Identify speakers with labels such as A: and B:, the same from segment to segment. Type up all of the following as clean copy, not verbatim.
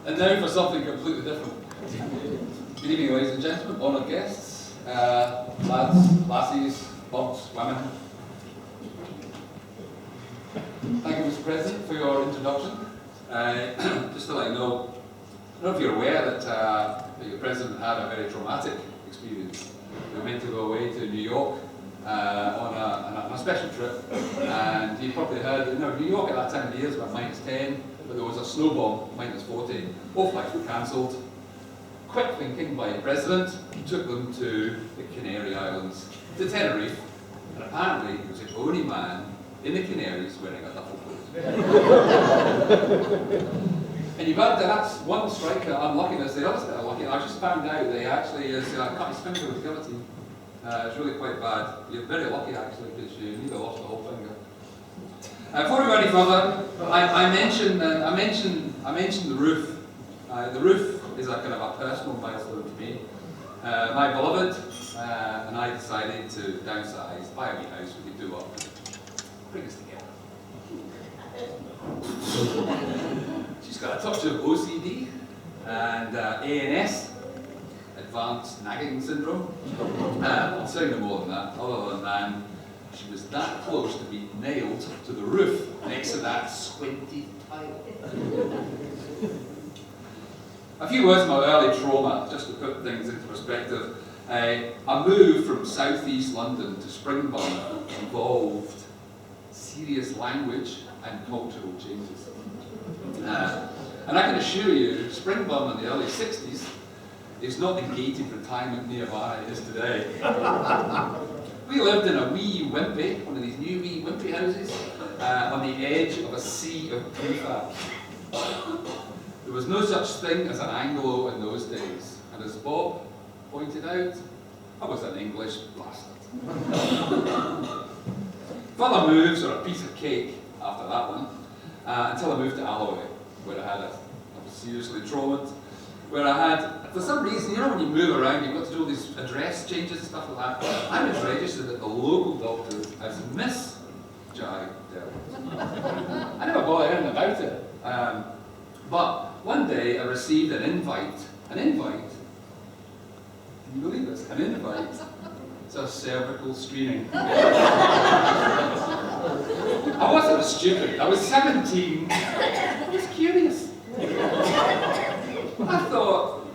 A: And now for something completely different. Good evening, ladies and gentlemen, honoured guests, lads, lassies, bobs, women. Thank you, Mr. President, for your introduction. Just to let you know, I don't know if you're aware that your President had a very traumatic experience. We were meant to go away to New York on a special trip, and you probably heard that New York at that time of the year was about -10, but there was a snow bomb, -40. Both flights were cancelled. Quick thinking by the President took them to the Canary Islands, to Tenerife, and apparently he was the only man in the Canaries wearing a duffel coat. And you've had that's one strike of unluckiness. The other bit of lucky, I just found out that he actually has cut his finger with guillotine. It's really quite bad. You're very lucky actually, because you nearly lost the whole finger. Before we go any further, I mentioned the roof. The roof is a kind of a personal milestone to me. My beloved and I decided to downsize, buy a wee house we could do up, bring us together. She's got a touch of OCD and ANS, advanced nagging syndrome. I'll say no more than that, other than she was that close to being nailed to the roof next to that squinty tile. A few words about early trauma, just to put things into perspective. A move from southeast London to Springburn involved serious language and cultural changes. And I can assure you, Springburn in the early 60s is not the gated retirement nearby it is today. We lived in a wee wimpy, one of these new wee wimpy houses, on the edge of a sea of prefab. There was no such thing as an Anglo in those days, and as Bob pointed out, I was an English bastard. Further moves are a piece of cake after that one, until I moved to Alloway, where I was seriously traumatized, where I had, for some reason, when you move around, you've got to do all these address changes and stuff like that. I was registered at the local doctor's as Miss Jai Dell. I never bothered anything about it. But one day I received an invite, can you believe this? An invite to a cervical screening. I wasn't stupid, I was 17, I was curious. I thought,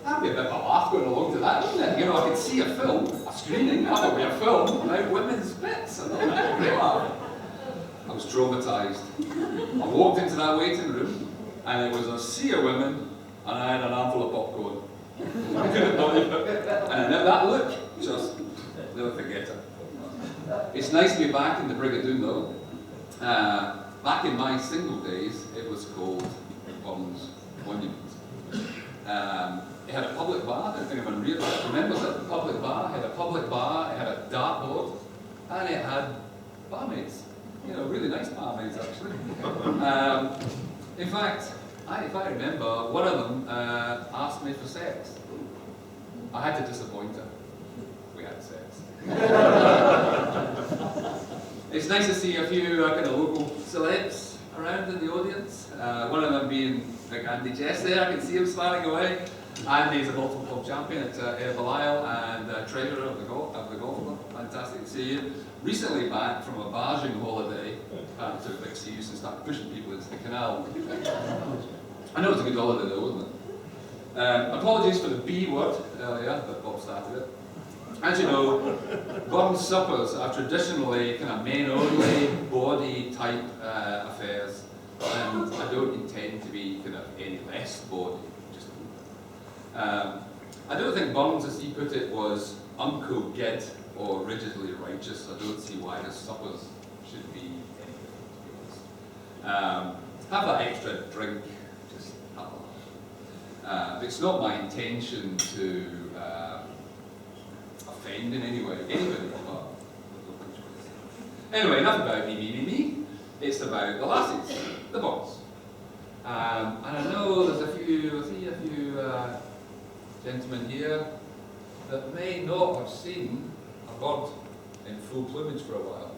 A: that'd be a bit of a laugh going along to that, wouldn't it? I could see a film, a screening, that would be a film about women's bits, and great laugh. I was traumatised. I walked into that waiting room, and it was a sea of women, and I had an armful of popcorn. I couldn't believe it. And that look, just never forget it. It's nice to be back in the Brigadoon though. Back in my single days, it was called Burns Monument. It had a public bar, I don't think anyone really remembers it. Public bar, it had a public bar, it had a dartboard, and it had barmaids. Really nice barmaids actually. In fact, if I remember, one of them asked me for sex. I had to disappoint her. We had sex. It's nice to see a few kind of local celebs around in the audience. One of them being like Andy Jess there, I can see him smiling away. Andy's a multiple club champion at Belial and treasurer of the golf club. Fantastic to see you. Recently back from a barging holiday, took a big excuse and started pushing people into the canal. I know it was a good holiday though, wasn't it? Apologies for the B word earlier, but Bob started it. As you know, Burns suppers are traditionally kind of men-only, body-type affairs, and I don't intend to be kind of any less body. I don't think Burns, as he put it, was Uncle Gid or rigidly righteous. I don't see why his suppers should be anything, to be honest. Have that extra drink, just have a laugh. It's not my intention to offend in any way, anybody, but anyway, enough about me. It's about the lassies, the Burns. And I know there's a few gentlemen here that may not have seen a bird in full plumage for a while.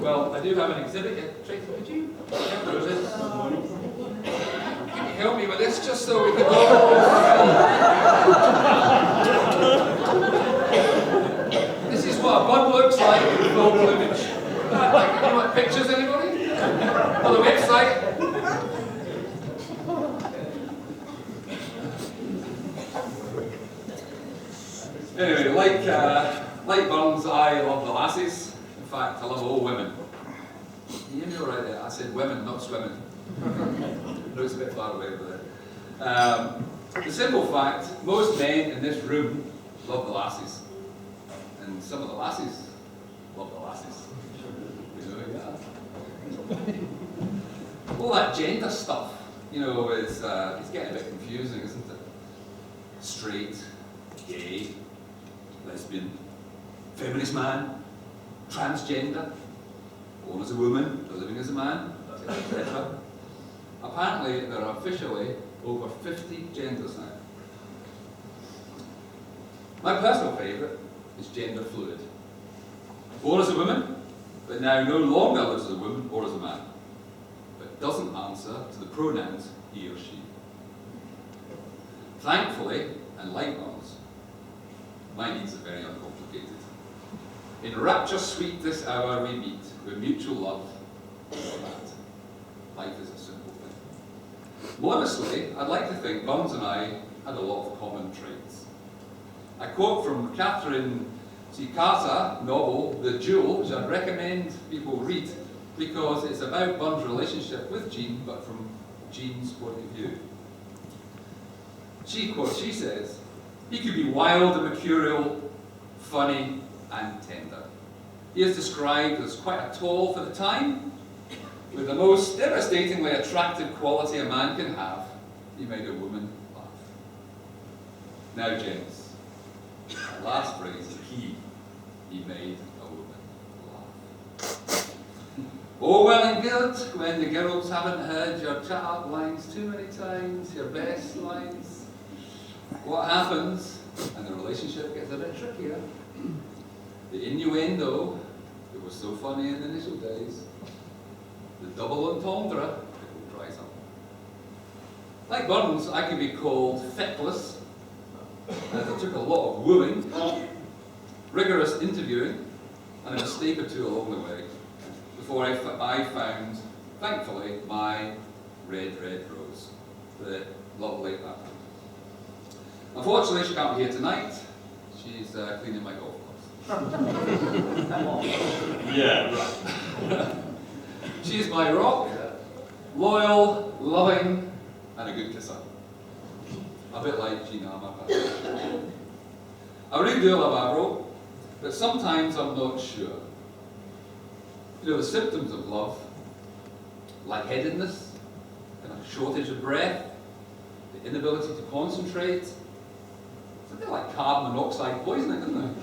A: Well, I do have an exhibit. Tracy, would you? Yeah, there it is. can you help me with this just so we can go? This is what a bun looks like in full plumage. You want pictures, anybody? On the website? Anyway, like Burns, I love the lassies. In fact, I love all women. You hear me all right there? I said women, not swimming. No, it's a bit far away over there. The simple fact, most men in this room love the lassies. And some of the lassies love the lassies. You know, yeah. All that gender stuff, you know, it's getting a bit confusing, isn't it? Straight, gay, lesbian, feminist man, transgender, born as a woman, but living as a man, etc. Apparently, there are officially over 50 genders now. My personal favourite is gender fluid. Born as a woman, but now no longer lives as a woman or as a man, but doesn't answer to the pronouns he or she. Thankfully, and like ours, my needs are very uncomplicated. In rapture sweet this hour we meet, with mutual love and all that. Life is a simple thing. Modestly, I'd like to think Burns and I had a lot of common traits. I quote from Catherine Carter novel, The Jewel, which I'd recommend people read because it's about Burns' relationship with Jean, but from Jean's point of view. She says, he could be wild and mercurial, funny and tender. He is described as quite a tall for the time, with the most devastatingly attractive quality a man can have. He made a woman laugh. Now, gents, that last phrase is key. He made a woman laugh. Oh, well and good when the girls haven't heard your chat-up lines too many times, your best lines. What happens, and the relationship gets a bit trickier, the innuendo, it was so funny in the initial days, the double entendre, it will dries up. Like Burns, I could be called feckless, as it took a lot of wooing, rigorous interviewing, and a mistake or two along the way, before I found, thankfully, my red rose, the lovely apple. Unfortunately, she can't be here tonight. She's cleaning my golf course. Yeah, right. She's my rock, loyal, loving, and a good kisser. A bit like Jean Armour. I really do love Avro, but sometimes I'm not sure. You know, the symptoms of love, lightheadedness, and a shortage of breath, the inability to concentrate. It's a bit like carbon monoxide poisoning, isn't it?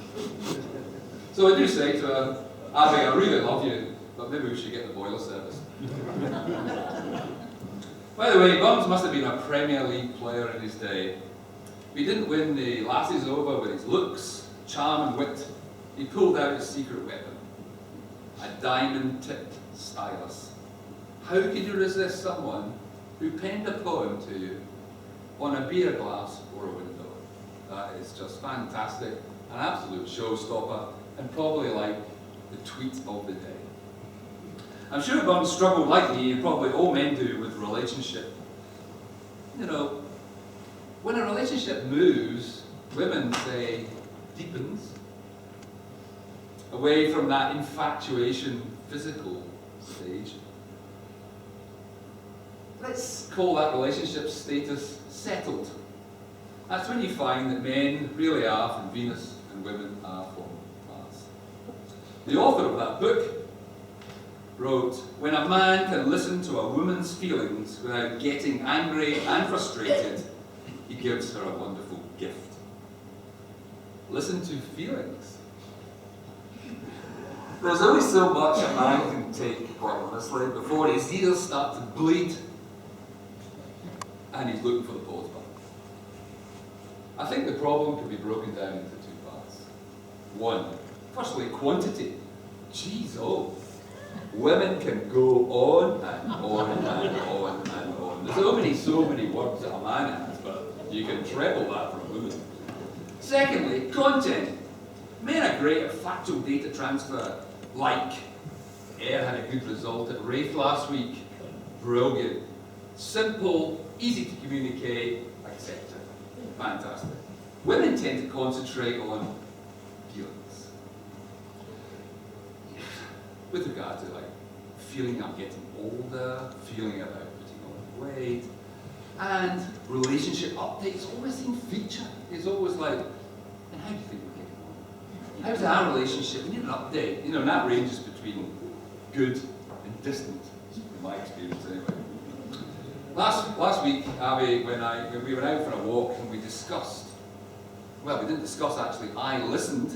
A: So I do say to her, Abby, I really love you, but maybe we should get the boiler service. By the way, Burns must have been a Premier League player in his day. If he didn't win the lassies over with his looks, charm and wit, he pulled out his secret weapon, a diamond-tipped stylus. How could you resist someone who penned a poem to you on a beer glass or a window? That is just fantastic, an absolute showstopper, and probably like the tweet of the day. I'm sure Burns struggled like me, and probably all men do, with relationship. You know, when a relationship moves, women say, deepens, away from that infatuation physical stage. Let's call that relationship status settled. That's when you find that men really are from Venus and women are from Mars. The author of that book wrote, when a man can listen to a woman's feelings without getting angry and frustrated, he gives her a wonderful gift. Listen to feelings. There's only so much a man can take, quite honestly, before his ears start to bleed and he's looking for the pause button. I think the problem can be broken down into two parts. One, firstly, quantity. Jeez, oh. Women can go on and on and on and on. There's so many words that a man has, but you can treble that for a woman. Secondly, content. Men are great at factual data transfer, like Air had a good result at Wraith last week. Brilliant. Simple, easy to communicate, etc. Fantastic. Women tend to concentrate on feelings. With regard to like feeling I'm getting older, feeling about putting on weight, and relationship updates always seem featured. It's always like, and how do you think we're getting on? How's our relationship? We need an update. You know, and that ranges between good and distant, in my experience anyway. Last week, Abby, when we went out for a walk and we discussed, well, we didn't discuss actually, I listened.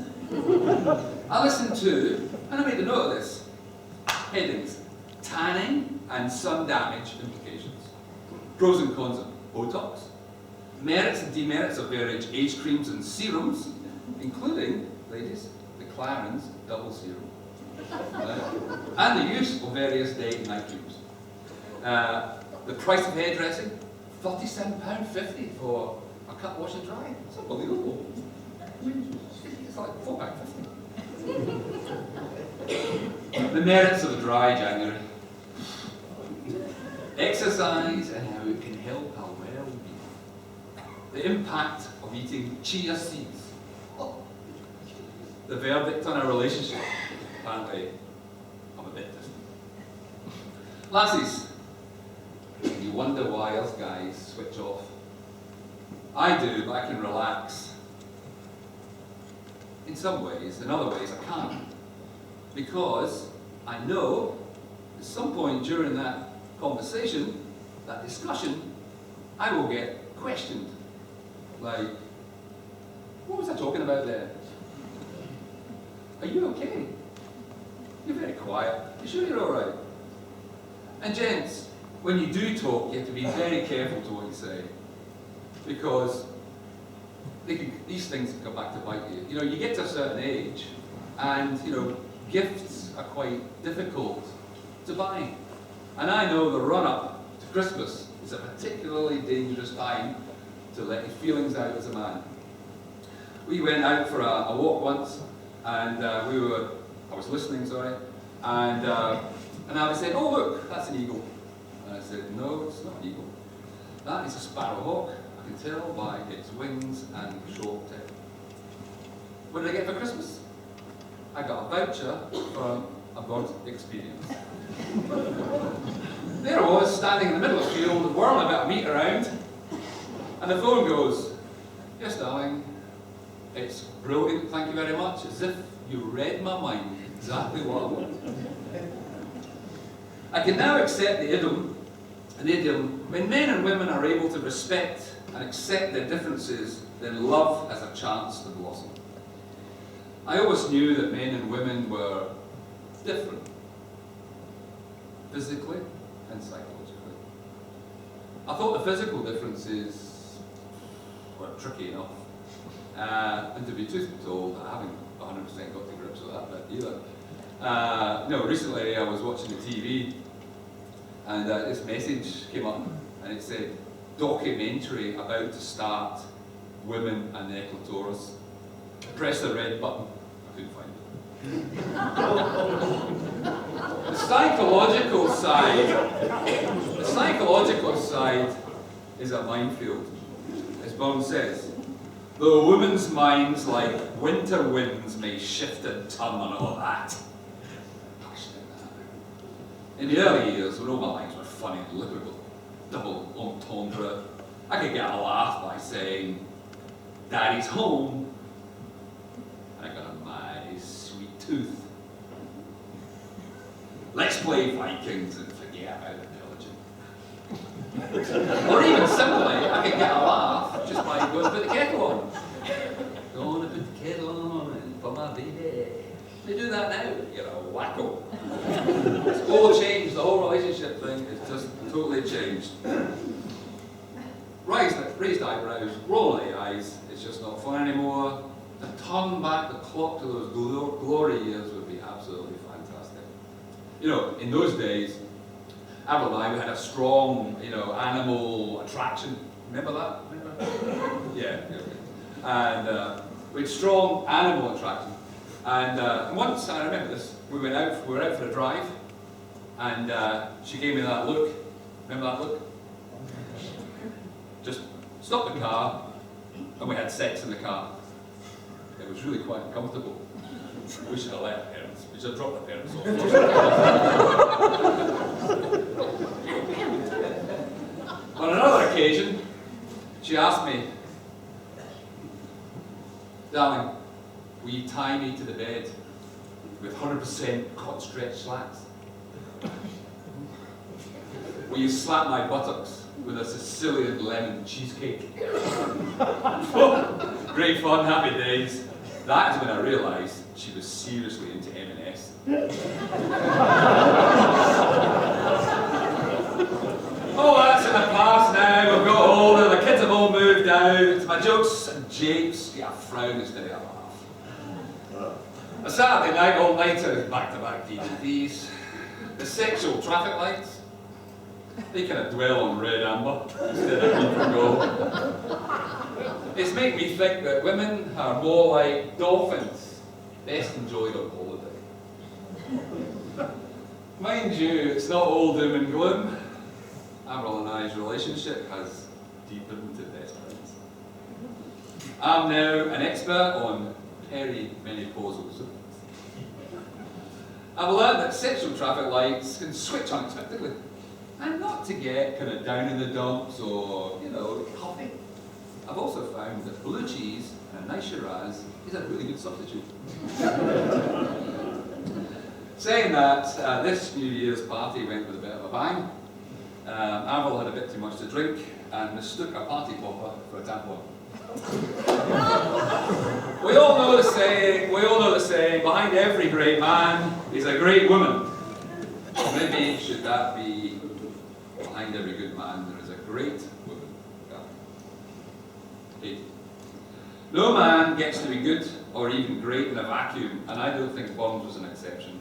A: I listened to, and I made a note of this, headings, tanning and sun damage implications, pros and cons of Botox, merits and demerits of various age creams and serums, including, ladies, the Clarins double serum, and the use of various day and night creams. The price of hairdressing, £37.50 for a cut, wash and dry. It's unbelievable. It's like £4.50. The merits of a dry January. Exercise and how it can help our well-being. The impact of eating chia seeds. Oh. The verdict on our relationship. Apparently, I'm a bit distant. Lassies, you wonder why us guys switch off. I do, but I can relax. In some ways, in other ways I can't. Because I know at some point during that conversation, that discussion, I will get questioned. Like, what was I talking about there? Are you okay? You're very quiet. You sure you're all right? And gents, when you do talk, you have to be very careful to what you say, because these things can come back to bite you. You know, you get to a certain age, and you know, gifts are quite difficult to buy. And I know the run-up to Christmas is a particularly dangerous time to let your feelings out as a man. We went out for a walk once, and I was listening, sorry, and I said, "Oh look, that's an eagle." And I said, "No, it's not an eagle. That is a sparrowhawk. I can tell by its wings and short tail." What did I get for Christmas? I got a voucher for a bird experience. There I was, standing in the middle of the field, whirling about a metre around, and the phone goes, "Yes, darling, it's brilliant, thank you very much," as if you read my mind, exactly what I want. I can now accept the idiom, when men and women are able to respect and accept their differences, then love has a chance to blossom. I always knew that men and women were different, physically and psychologically. I thought the physical differences were tricky enough, and to be truthfully told, I haven't 100% got to grips with that bit either. No, recently I was watching the TV, and this message came up, and it said, "Documentary about to start, women and their clitoris." Press the red button. I couldn't find it. The psychological side is a minefield. As Bond says, though a woman's mind's like winter winds may shift and turn and all that. In the early years, when all my lines were funny and lyrical, double entendre, I could get a laugh by saying, "Daddy's home, and I got a mighty sweet tooth. Let's play Vikings and forget about the pillaging." Or even simply, I could get a laugh just by going to put the kettle on. Going to put the kettle on for my baby. They do that now, you're a wacko. It's all changed, the whole relationship thing is just totally changed. Raised eyebrows, rolling the eyes, it's just not fun anymore. To turn back the clock to those glory years would be absolutely fantastic. You know, in those days, Avril and I, we had a strong, animal attraction. Remember that? Yeah. Okay. And we had strong animal attraction. And once, and I remember this, we were out for a drive, and she gave me that look. Remember that look? Just stopped the car, and we had sex in the car. It was really quite uncomfortable. We should have let the parents. We should have dropped the parents off. On another occasion, she asked me, "Darling, will you tie me to the bed with 100% cotton stretch slacks? Will you slap my buttocks with a Sicilian lemon cheesecake?" Great fun, happy days. That is when I realised she was seriously into M&S. Oh, that's in the past now. We've got older, the kids have all moved out. My jokes and japes, yeah, frown instead of a laugh. A Saturday night, all-nighter, back-to-back DVDs. The sexual traffic lights, they kind of dwell on red amber instead of green for gold. It's made me think that women are more like dolphins, best enjoyed on holiday. Mind you, it's not all doom and gloom. Avril and I's relationship has deepened to best friends. I'm now an expert on perimenopausal symptoms. I've learned that sexual traffic lights can switch unexpectedly, and not to get kind of down in the dumps or, huffy. I've also found that blue cheese and a nice Shiraz is a really good substitute. Saying that, this New Year's party went with a bit of a bang. Avril had a bit too much to drink and mistook a party popper for a tampon. We all know the saying, behind every great man is a great woman. Maybe should that be, behind every good man there is a great woman. Yeah. No man gets to be good or even great in a vacuum, and I don't think Burns was an exception.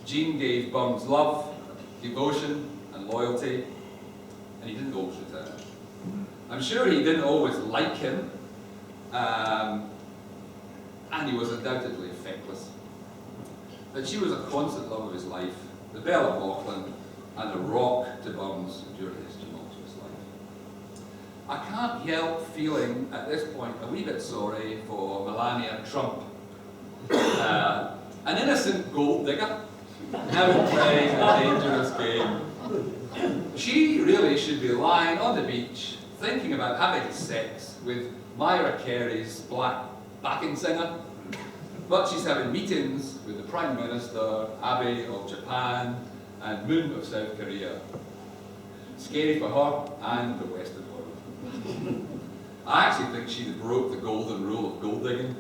A: Jean gave Burns love, devotion, and loyalty, and he didn't always return it. I'm sure he didn't always like him, and he was undoubtedly feckless. But she was a constant love of his life, the belle of Auckland, and a rock to Burns during his tumultuous life. I can't help feeling, at this point, a wee bit sorry for Melania Trump, an innocent gold digger, now playing a dangerous game. She really should be lying on the beach, thinking about having sex with Myra Carey's black backing singer, but she's having meetings with the Prime Minister, Abe of Japan, and Moon of South Korea. Scary for her and the Western world. I actually think she broke the golden rule of gold digging.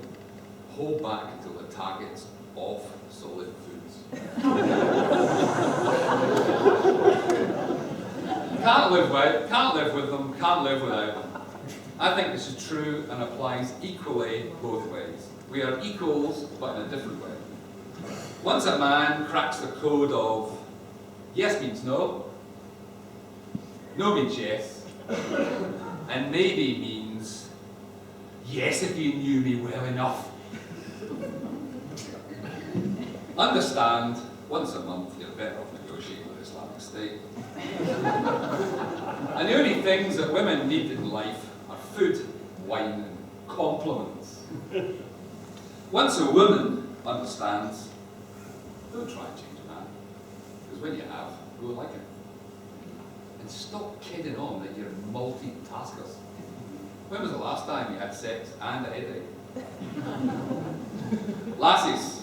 A: Hold back until the target's off solid foods. Can't live with them, can't live without them. I think this is true and applies equally both ways. We are equals, but in a different way. Once a man cracks the code of yes means no, no means yes, and maybe means yes if you knew me well enough. Understand, once a month you're better off negotiating with Islamic State. And the only things that women need in life are food, wine, and compliments. Once a woman understands, don't try and change a man, because when you have, you will like him. And stop kidding on that you're multitaskers. When was the last time you had sex and a headache? Lassies,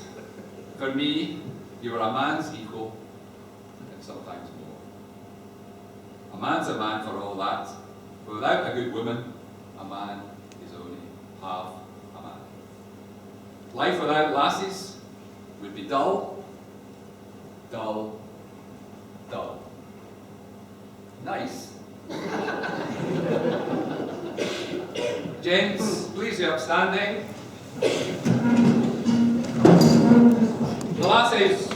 A: for me, you are a man's equal, and sometimes more. A man's a man for all that, but without a good woman, a man is only half a man. Life without lassies would be dull, dull, dull. Nice. Gents, please be upstanding. The lassies.